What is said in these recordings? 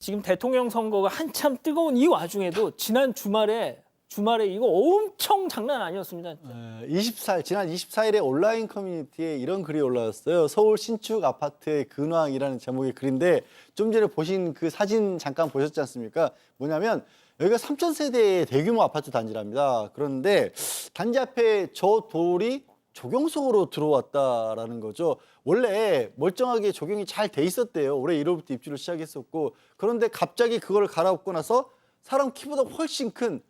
지금 대통령 선거가 한참 뜨거운 이 와중에도 지난 주말에 이거 엄청 장난 아니었습니다. 진짜. 지난 24일에 온라인 커뮤니티에 이런 글이 올라왔어요. 서울 신축 아파트의 근황이라는 제목의 글인데 좀 전에 보신 그 사진 잠깐 보셨지 않습니까? 뭐냐면 여기가 3,000세대의 대규모 아파트 단지랍니다. 그런데 단지 앞에 저 돌이 조경석으로 들어왔다라는 거죠. 원래 멀쩡하게 조경이 잘 돼 있었대요. 올해 1월부터 입주를 시작했었고, 그런데 갑자기 그걸 갈아엎고 나서 사람 키보다 훨씬 큰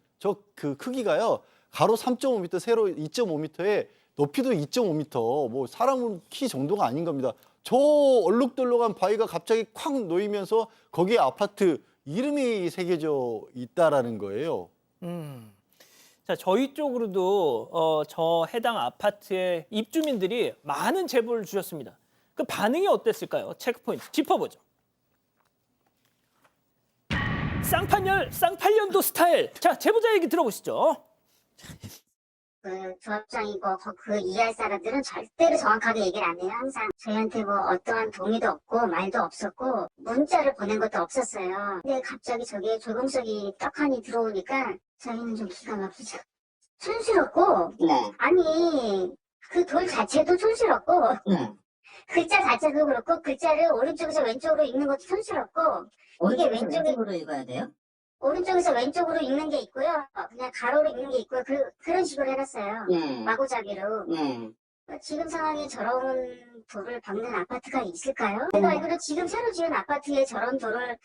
그 크기가요. 가로 3.5m, 세로 2.5m에 높이도 2.5m, 뭐 사람 키 정도가 아닌 겁니다. 저 얼룩덜룩한 바위가 갑자기 콱 놓이면서 거기에 아파트 이름이 새겨져 있다라는 거예요. 자, 저희 쪽으로도 저 해당 아파트의 입주민들이 많은 제보를 주셨습니다. 그 반응이 어땠을까요? 체크포인트 짚어보죠. 쌍팔년도 스타일. 자, 제보자 얘기 들어보시죠. 그 조합장이고 그 이해할 사람들은 절대로 정확하게 얘기를 안 해요. 항상 저희한테 뭐 어떠한 동의도 없고 말도 없었고 문자를 보낸 것도 없었어요. 근데 갑자기 저게 조경석이 떡하니 들어오니까 저희는 좀 기가 막히죠. 촌스럽고 아니 그 돌 자체도 촌스럽고 글자 자체도 그렇고 글자를 오른쪽에서 왼쪽으로 읽는 것도 촌스럽고 이게 왼쪽으로 읽어야 돼요? 오른쪽에서 왼쪽으로 읽는 게 있고요. 그냥 가로로 읽는 게 있고요. 그런 식으로 해놨어요. 마구잡이로. 지금 상황에 저런 돌을 박는 아파트가 있을까요? 제가 알기로 지금 새로 지은 아파트에 저런 돌을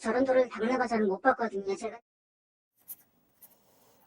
저런 돌을 박는 거 저는 못 봤거든요. 제가.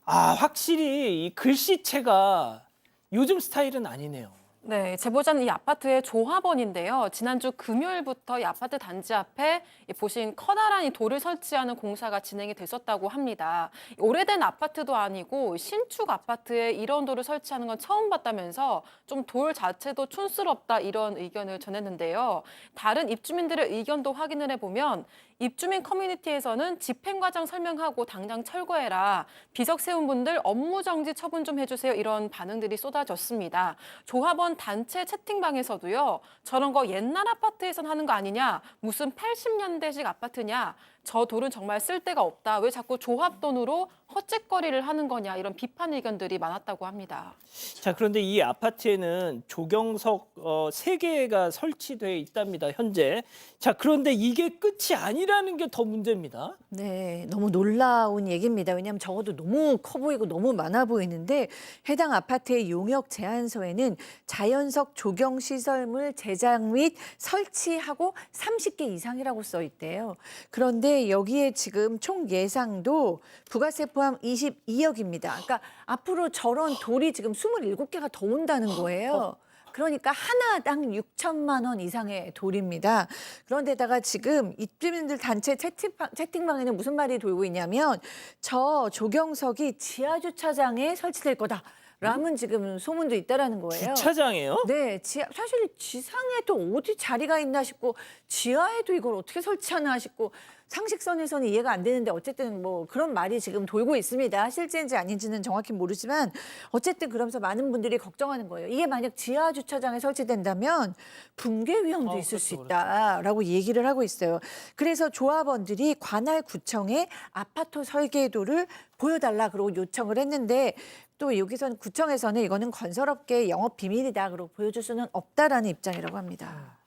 확실히 이 글씨체가 요즘 스타일은 아니네요. 네, 제보자는 이 아파트의 조합원인데요. 지난주 금요일부터 이 아파트 단지 앞에 보신 커다란 이 돌을 설치하는 공사가 진행이 됐었다고 합니다. 오래된 아파트도 아니고 신축 아파트에 이런 돌을 설치하는 건 처음 봤다면서 좀 돌 자체도 촌스럽다 이런 의견을 전했는데요. 다른 입주민들의 의견도 확인을 해보면 입주민 커뮤니티에서는 집행과정 설명하고 당장 철거해라. 비석 세운 분들 업무정지 처분 좀 해주세요. 이런 반응들이 쏟아졌습니다. 조합원 단체 채팅방에서도요. 저런 거 옛날 아파트에선 하는 거 아니냐. 무슨 80년대식 아파트냐. 저 돌은 정말 쓸데가 없다. 왜 자꾸 조합 돈으로 헛짓거리를 하는 거냐. 이런 비판 의견들이 많았다고 합니다. 자, 그런데 이 아파트에는 조경석 3개가 설치돼 있답니다, 현재. 자, 그런데 이게 끝이 아니라는 게 더 문제입니다. 네, 너무 놀라운 얘기입니다. 왜냐하면 적어도 너무 커 보이고 너무 많아 보이는데 해당 아파트의 용역 제안서에는 자연석 조경 시설물 제작 및 설치하고 30개 이상이라고 써 있대요. 그런데 여기에 지금 총 예상도 부가세 포함 22억입니다. 그러니까 앞으로 저런 돌이 지금 27개가 더 온다는 거예요. 그러니까 하나당 6천만 원 이상의 돌입니다. 그런데다가 지금 입주민들 단체 채팅방에는 무슨 말이 돌고 있냐면 저 조경석이 지하 주차장에 설치될 거다. 라는 지금 소문도 있다라는 거예요. 주차장이에요? 네, 사실 지상에도 어디 자리가 있나 싶고 지하에도 이걸 어떻게 설치하나 싶고 상식선에서는 이해가 안 되는데 어쨌든 뭐 그런 말이 지금 돌고 있습니다. 실제인지 아닌지는 정확히 모르지만 어쨌든 그러면서 많은 분들이 걱정하는 거예요. 이게 만약 지하 주차장에 설치된다면 붕괴 위험도 있을 수 있다라고 얘기를 하고 있어요. 그래서 조합원들이 관할 구청에 아파트 설계도를 보여달라 그러고 요청을 했는데 또 여기서는 구청에서는 이거는 건설업계의 영업 비밀이다 그러고 보여줄 수는 없다라는 입장이라고 합니다.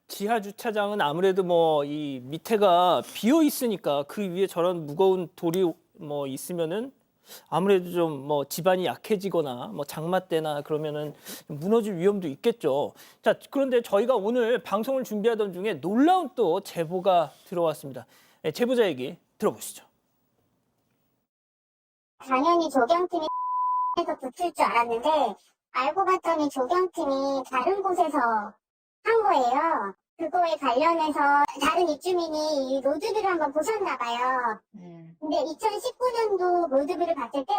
지하 주차장은 아무래도 뭐 이 밑에가 비어 있으니까 그 위에 저런 무거운 돌이 뭐 있으면은 아무래도 좀 뭐 집안이 약해지거나 뭐 장마 때나 그러면은 무너질 위험도 있겠죠. 자, 그런데 저희가 오늘 방송을 준비하던 중에 놀라운 또 제보가 들어왔습니다. 네, 제보자 얘기 들어보시죠. 당연히 조경팀이 에서 붙을 줄 알았는데 알고 봤더니 조경팀이 다른 곳에서 한 거예요. 그거에 관련해서 다른 입주민이 이 로드뷰를 한번 보셨나 봐요. 근데 2019년도 로드뷰를 봤을 때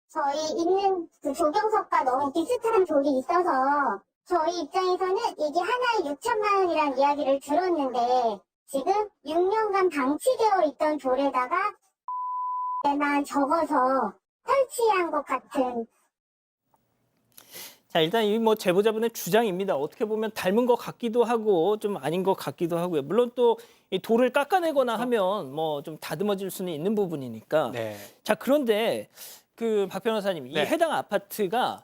저희 있는 그 조경석과 너무 비슷한 돌이 있어서 저희 입장에서는 이게 하나에 6천만 원이라는 이야기를 들었는데 지금 6년간 방치되어 있던 돌에다가 만 적어서 설치한 것 같은. 자, 일단 이 뭐 제보자분의 주장입니다. 어떻게 보면 닮은 것 같기도 하고 좀 아닌 것 같기도 하고요. 물론 또 이 돌을 깎아내거나 하면 뭐 좀 다듬어질 수는 있는 부분이니까. 네. 자, 그런데 그 박 변호사님, 이 네. 해당 아파트가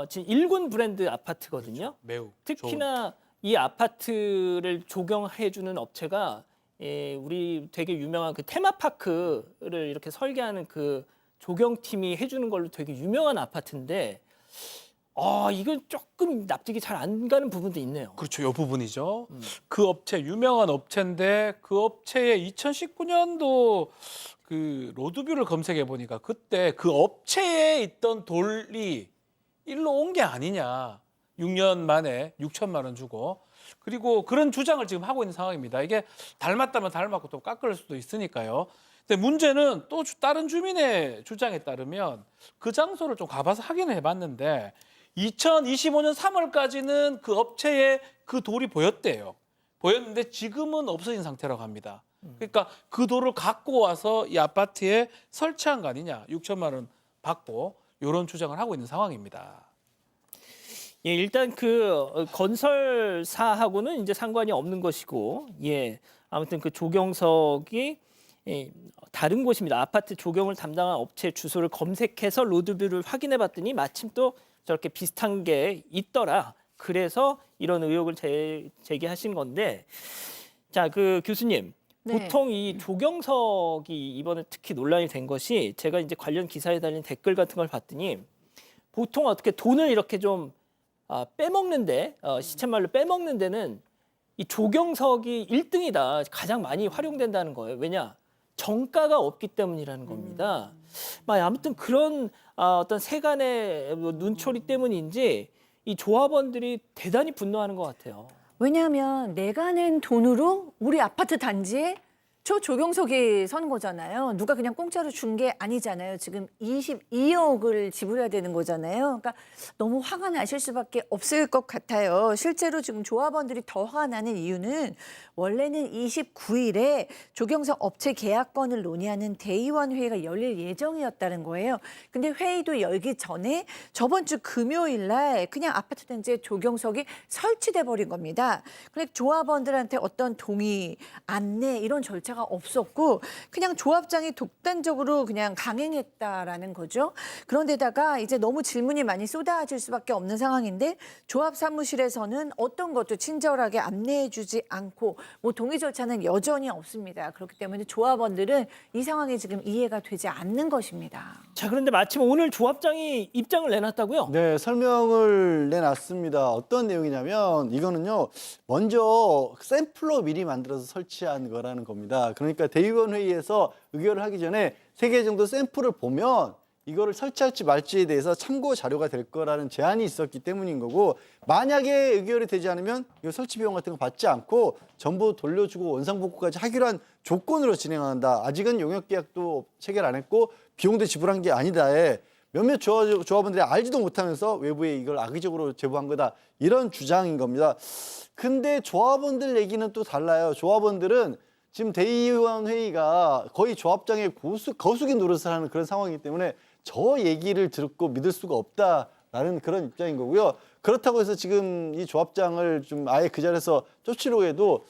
지금 일군 브랜드 아파트거든요. 매우 특히나 이 아파트를 조경해주는 업체가 우리 되게 유명한 그 테마파크를 이렇게 설계하는 그 조경팀이 해주는 걸로 되게 유명한 아파트인데, 이건 조금 납득이 잘 안 가는 부분도 있네요. 그렇죠. 이 부분이죠. 그 업체 유명한 업체인데 그 업체의 2019년도 그 로드뷰를 검색해 보니까 그때 그 업체에 있던 돌이 일로 온 게 아니냐. 6년 만에 6천만 원 주고. 그리고 그런 주장을 지금 하고 있는 상황입니다. 이게 닮았다면 닮았고 또 깎을 수도 있으니까요. 근데 문제는 또 다른 주민의 주장에 따르면 그 장소를 좀 가봐서 확인을 해봤는데 2025년 3월까지는 그 업체에 그 돌이 보였대요. 보였는데 지금은 없어진 상태라고 합니다. 그러니까 그 돌을 갖고 와서 이 아파트에 설치한 거 아니냐. 6천만 원 받고 이런 주장을 하고 있는 상황입니다. 예, 일단 그 건설사하고는 이제 상관이 없는 것이고, 예, 아무튼 그 조경석이 다른 곳입니다. 아파트 조경을 담당한 업체 주소를 검색해서 로드뷰를 확인해봤더니 마침 또 저렇게 비슷한 게 있더라. 그래서 이런 의혹을 제기하신 건데, 자, 그 교수님. 네. 보통 이 조경석이 이번에 특히 논란이 된 것이 제가 이제 관련 기사에 달린 댓글 같은 걸 봤더니 보통 어떻게 돈을 이렇게 좀 빼먹는데 시쳇말로 빼먹는 데는 이 조경석이 1등이다. 가장 많이 활용된다는 거예요. 왜냐? 정가가 없기 때문이라는 겁니다. 아무튼 그런 어떤 세간의 눈초리 때문인지 이 조합원들이 대단히 분노하는 것 같아요. 왜냐하면 내가 낸 돈으로 우리 아파트 단지에 저 조경석이 선 거잖아요. 누가 그냥 공짜로 준 게 아니잖아요. 지금 22억을 지불해야 되는 거잖아요. 그러니까 너무 화가 나실 수밖에 없을 것 같아요. 실제로 지금 조합원들이 더 화가 나는 이유는 원래는 29일에 조경석 업체 계약건을 논의하는 대의원 회의가 열릴 예정이었다는 거예요. 근데 회의도 열기 전에 저번 주 금요일 날 그냥 아파트 단지에 조경석이 설치돼 버린 겁니다. 그런데 조합원들한테 어떤 동의, 안내 이런 절차가 없었고 그냥 조합장이 독단적으로 그냥 강행했다라는 거죠. 그런데다가 이제 너무 질문이 많이 쏟아질 수밖에 없는 상황인데 조합 사무실에서는 어떤 것도 친절하게 안내해주지 않고 뭐 동의 절차는 여전히 없습니다. 그렇기 때문에 조합원들은 이 상황이 지금 이해가 되지 않는 것입니다. 자, 그런데 마침 오늘 조합장이 입장을 내놨다고요? 네, 설명을 내놨습니다. 어떤 내용이냐면 이거는요. 먼저 샘플로 미리 만들어서 설치한 거라는 겁니다. 그러니까 대의원 회의에서 의결을 하기 전에 3개 정도 샘플을 보면 이거를 설치할지 말지에 대해서 참고 자료가 될 거라는 제안이 있었기 때문인 거고 만약에 의결이 되지 않으면 이 설치 비용 같은 거 받지 않고 전부 돌려주고 원상복구까지 하기로 한 조건으로 진행한다. 아직은 용역 계약도 체결 안 했고 비용도 지불한 게 아니다에 몇몇 조합원들이 알지도 못하면서 외부에 이걸 악의적으로 제보한 거다. 이런 주장인 겁니다. 근데 조합원들 얘기는 또 달라요. 조합원들은 지금 대의원 회의가 거의 조합장의 거수기 노릇을 하는 그런 상황이기 때문에 저 얘기를 듣고 믿을 수가 없다라는 그런 입장인 거고요. 그렇다고 해서 지금 이 조합장을 좀 아예 그 자리에서 쫓으려고 해도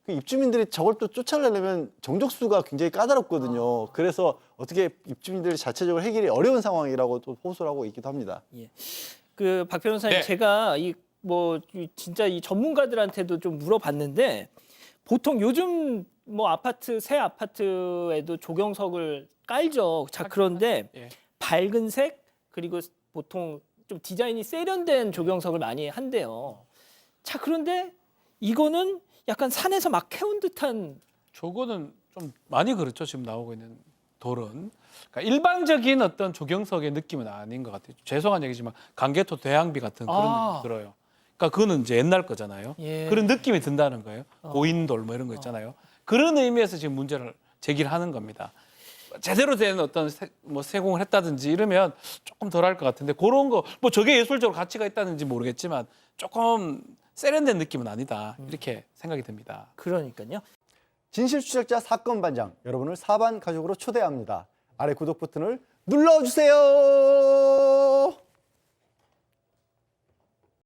그 입주민들이 저걸 또 쫓아내려면 정족수가 굉장히 까다롭거든요. 그래서 어떻게 입주민들이 자체적으로 해결이 어려운 상황이라고 또 호소를 하고 있기도 합니다. 그 박 변호사님, 네. 제가 진짜 이 전문가들한테도 좀 물어봤는데 보통 요즘 뭐 새 아파트에도 조경석을 깔죠. 자, 그런데 예. 밝은 색 그리고 보통 좀 디자인이 세련된 조경석을 많이 한대요. 자, 그런데 이거는 약간 산에서 막 캐온 듯한. 저거는 좀 많이 그렇죠. 지금 나오고 있는 돌은. 그러니까 일반적인 어떤 조경석의 느낌은 아닌 것 같아요. 죄송한 얘기지만 강개토 대항비 같은 그런 느낌이 들어요. 그러니까 그거는 이제 옛날 거잖아요. 예. 그런 느낌이 든다는 거예요. 고인돌 뭐 이런 거 있잖아요. 그런 의미에서 지금 문제를 제기를 하는 겁니다. 제대로 된 어떤 세공을 했다든지 이러면 조금 덜할 것 같은데 그런 거 뭐 저게 예술적으로 가치가 있다는지 모르겠지만 조금 세련된 느낌은 아니다. 이렇게 생각이 듭니다. 그러니까요. 진실추적자 사건 반장, 여러분을 사반 가족으로 초대합니다. 아래 구독 버튼을 눌러주세요.